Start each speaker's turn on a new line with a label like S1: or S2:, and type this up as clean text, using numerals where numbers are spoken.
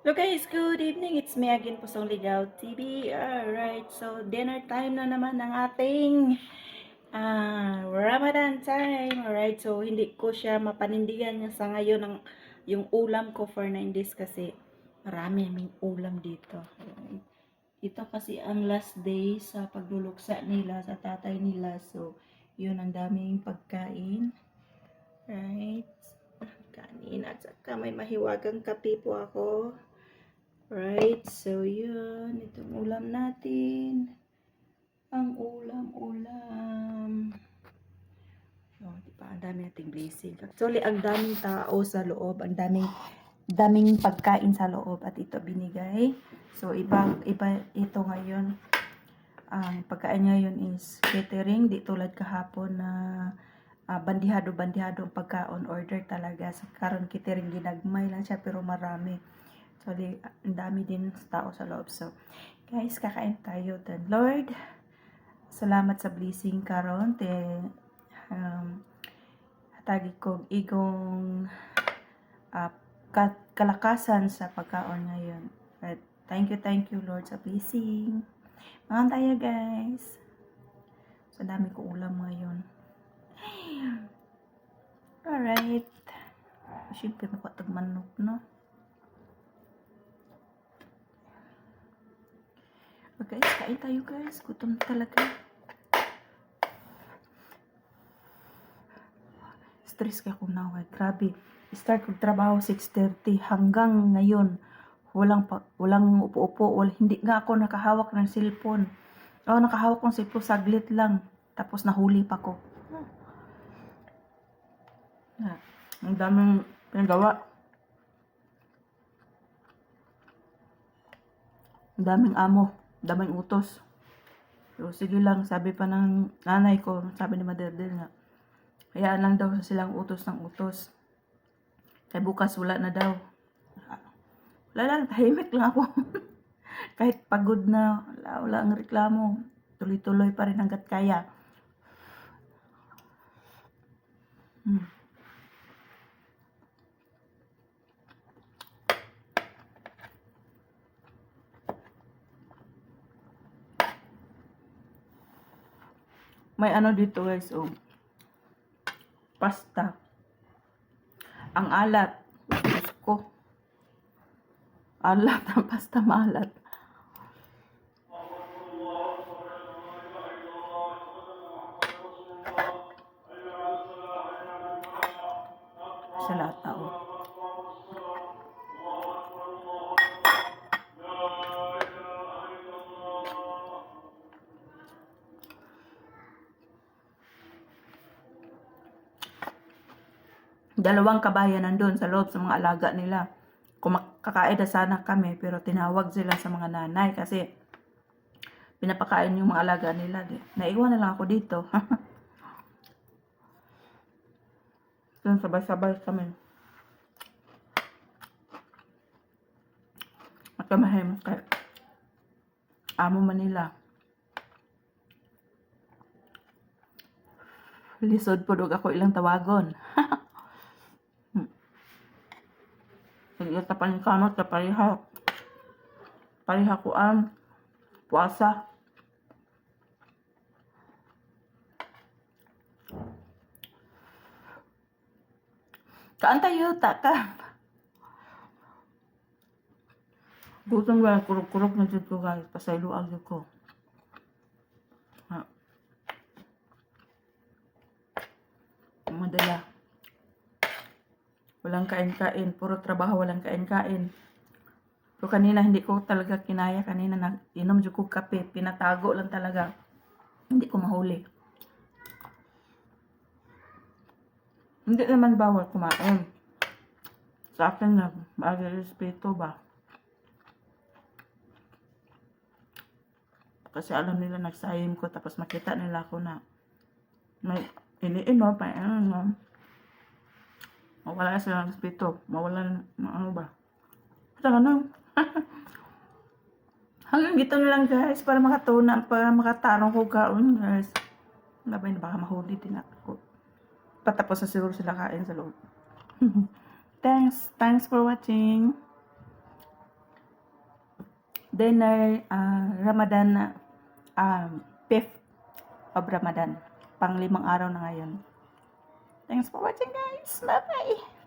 S1: Hello guys, good evening. It's me again, Pusong Ligaw TV. Alright, so dinner time na naman ng ating Ramadan time. Alright, so hindi ko siya mapanindigan niya sa ngayon yung ulam ko for 9 days kasi marami aming ulam dito. Alright. Ito kasi ang last day sa pagluluksa nila sa tatay nila. So, yun ang daming pagkain. Right. Kanin at saka may mahiwagang kape po ako. Right, so yun, itong ulam natin. Ang ulam-ulam. Oh, diba? Ang dami nating blessing. Actually, ang daming tao sa loob. Ang daming pagkain sa loob. At ito binigay. So, iba ito ngayon. Ang pagkain ngayon is catering. Di tulad kahapon na bandihado-bandihado ang pagkaon. Order talaga. Sa karon catering, ginagmay lang siya pero marami. So, ang dami din tao sa loob. So, guys, kakain tayo. Then, Lord, salamat sa blessing karon te hatagi ko igong uh, kalakasan sa pagkaon ngayon. But, thank you, Lord, sa blessing. Mga tayo, guys. So, dami ko ulam ngayon. Alright. Siyempre, makatag manok, no? Okay, kain tayo, guys. Gutom talaga. Stress kaya ko na. Grabe. Start ko trabaho 6:30 hanggang ngayon. Walang upo-upo. Hindi nga ako nakahawak ng cellphone. Nakahawak ng cellphone saglit lang. Tapos nahuli pa ko. Ang daming pinagawa. Ang daming amo. Daming utos. So, sige lang. Sabi pa ng nanay ko, sabi ni Mother Del nga, hayaan lang daw silang utos ng utos. Kaya bukas wala na daw. Wala lang, tahimik lang ako. Kahit pagod na, wala ang reklamo. Tuloy-tuloy pa rin hanggat kaya. May ano dito guys, pasta. Ang alat. Diyos ko. Alat ang pasta, maalat. Sa lata, Dalawang kabayan nandun sa loob sa mga alaga nila. Kakain na sana kami, pero tinawag sila sa mga nanay kasi pinapakain yung mga alaga nila. Naiwan na lang ako dito. Doon sabay-sabay kami. Magkamahim kay Amo Manila. Lisod po dog ako ilang tawagon. Sige, tapan kamot ka pariha. Pariha ko ang puasa. Kaan tayo, taka. Gutom ba, kurok-kurok na dyan ko guys. Pasayloan dyan ko. Madala. Walang kain-kain. Puro trabaho, walang kain-kain. So, kanina hindi ko talaga kinaya. Kanina inom dyan ko kape. Pinatago lang talaga. Hindi ko mahuli. Hindi naman bawal kumain. Sa akin na, respeto ba? Kasi alam nila nagsayim ko. Tapos makita nila ako na may iniinom pa. Mawala sila ng respeto. Mawala ng ano ba? Basta ano? Hanggang dito na lang guys. Para makatarong ko kaon guys. Labay na baka mahuli din ako. Patapos na siguro sila kain sa loob. Thanks for watching. dinner, Ramadan, 5th of Ramadan. Pang 5 araw na ngayon. Thanks for watching guys. Bye-bye.